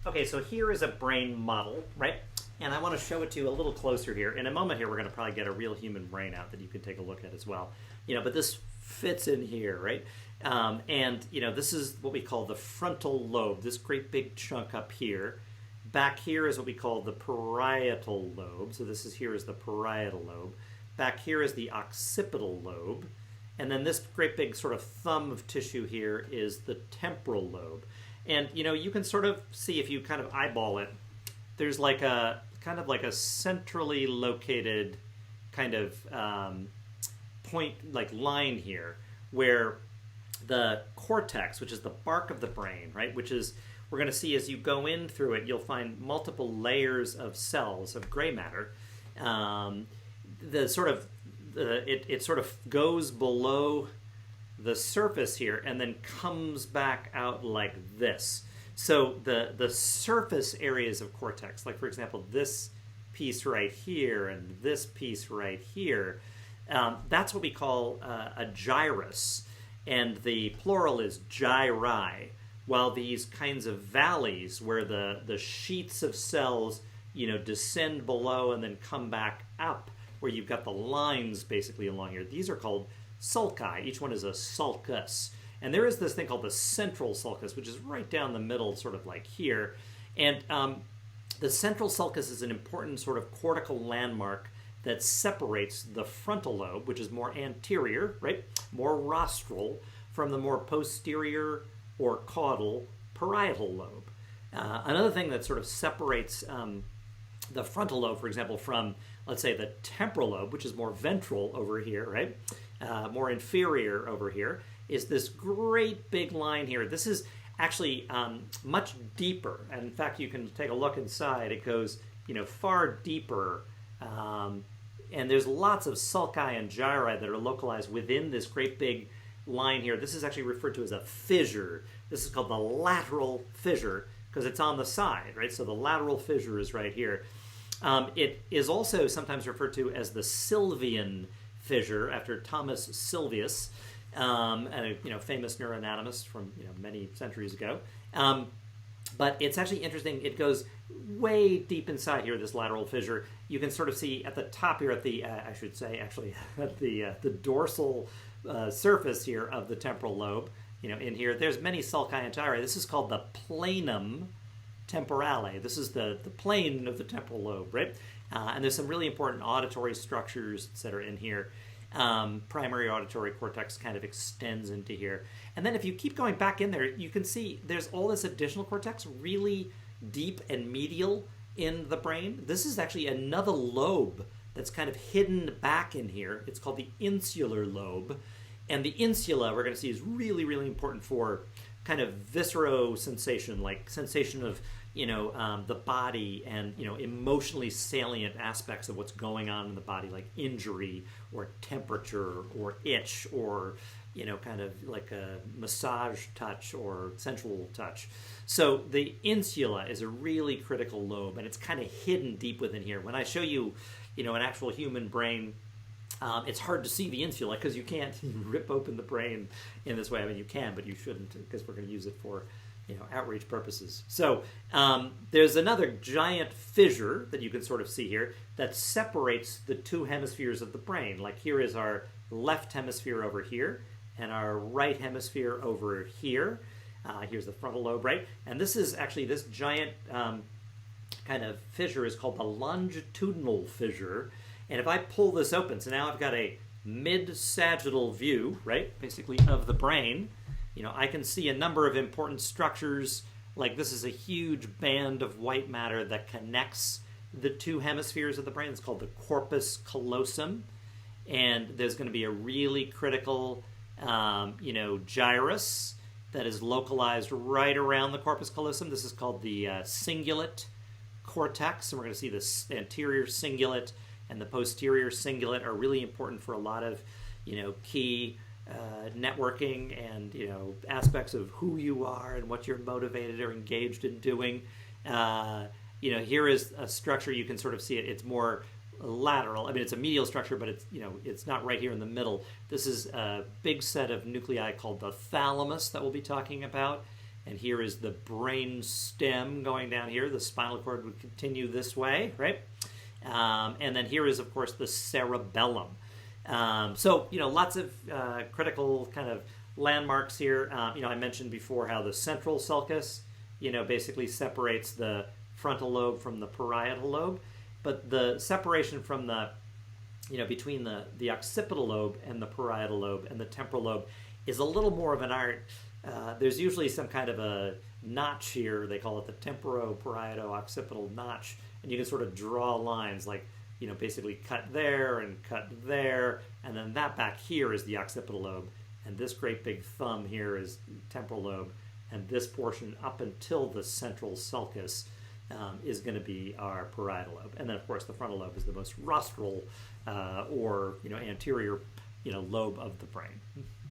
Okay, so here is a brain model, right? And I want to show it to you a little closer here. In a moment here, we're going to probably get a real human brain out that you can take a look at as well. But this fits in here, right? This is what we call the frontal lobe, this great big chunk up here. Back here is what we call the parietal lobe. So here is the parietal lobe. Back here is the occipital lobe. And then this great big sort of thumb of tissue here is the temporal lobe. And, you can sort of see if you kind of eyeball it, there's like a kind of like a centrally located kind of point, like line here, where the cortex, which is the bark of the brain, right, which is, we're going to see as you go in through it, you'll find multiple layers of cells, of gray matter. It sort of goes below the surface here and then comes back out like this. So the surface areas of cortex, like for example this piece right here and this piece right here, that's what we call a gyrus, and the plural is gyri, while these kinds of valleys where the sheets of cells descend below and then come back up, where you've got the lines basically along here, these are called sulci. Each one is a sulcus. And there is this thing called the central sulcus, which is right down the middle, sort of like here. And the central sulcus is an important sort of cortical landmark that separates the frontal lobe, which is more anterior, right, more rostral, from the more posterior or caudal parietal lobe. Another thing that sort of separates the frontal lobe, for example, from, let's say, the temporal lobe, which is more ventral over here, right, more inferior over here, is this great big line here. This is actually much deeper. And in fact, you can take a look inside. It goes, far deeper. And there's lots of sulci and gyri that are localized within this great big line here. This is actually referred to as a fissure. This is called the lateral fissure because it's on the side, right? So the lateral fissure is right here. It is also sometimes referred to as the Sylvian fissure after Thomas Sylvius, a famous neuroanatomist from many centuries ago. But it's actually interesting. It goes way deep inside here, this lateral fissure. You can sort of see at the top here, at the at the dorsal surface here of the temporal lobe. In here, there's many sulci and gyri. This is called the planum temporale. This is the plane of the temporal lobe, right? And there's some really important auditory structures, et cetera, in here. Primary auditory cortex kind of extends into here. And then if you keep going back in there, you can see there's all this additional cortex really deep and medial in the brain. This is actually another lobe that's kind of hidden back in here. It's called the insular lobe. And the insula, we're going to see, is really, really important for kind of viscero sensation, like sensation of the body and emotionally salient aspects of what's going on in the body, like injury or temperature or itch or kind of like a massage touch or sensual touch. So the insula is a really critical lobe, and it's kind of hidden deep within here. When I show you an actual human brain, it's hard to see the insula because you can't rip open the brain in this way. I mean, you can, but you shouldn't because we're going to use it for outreach purposes. So there's another giant fissure that you can sort of see here that separates the two hemispheres of the brain. Like here is our left hemisphere over here and our right hemisphere over here. Here's the frontal lobe, right? And this is actually, this giant kind of fissure is called the longitudinal fissure. And if I pull this open, so now I've got a mid-sagittal view, right, basically of the brain. I can see a number of important structures, like this is a huge band of white matter that connects the two hemispheres of the brain. It's called the corpus callosum. And there's going to be a really critical, gyrus that is localized right around the corpus callosum. This is called the cingulate cortex. And we're going to see this anterior cingulate and the posterior cingulate are really important for a lot of, key networking and aspects of who you are and what you're motivated or engaged in doing. Here is a structure you can sort of see it. It's more lateral. I mean, it's a medial structure, but it's not right here in the middle. This is a big set of nuclei called the thalamus that we'll be talking about. and here is the brain stem going down here. The spinal cord would continue this way, right? And then here is, of course, the cerebellum. So, lots of critical kind of landmarks here. I mentioned before how the central sulcus, basically separates the frontal lobe from the parietal lobe. But the separation from the, between the occipital lobe and the parietal lobe and the temporal lobe is a little more of an art. There's usually some kind of a notch here. They call it the temporoparieto-occipital notch. And you can sort of draw lines like, basically cut there and cut there. And then that back here is the occipital lobe. And this great big thumb here is temporal lobe. And this portion up until the central sulcus is going to be our parietal lobe. And then, of course, the frontal lobe is the most rostral or, anterior, lobe of the brain.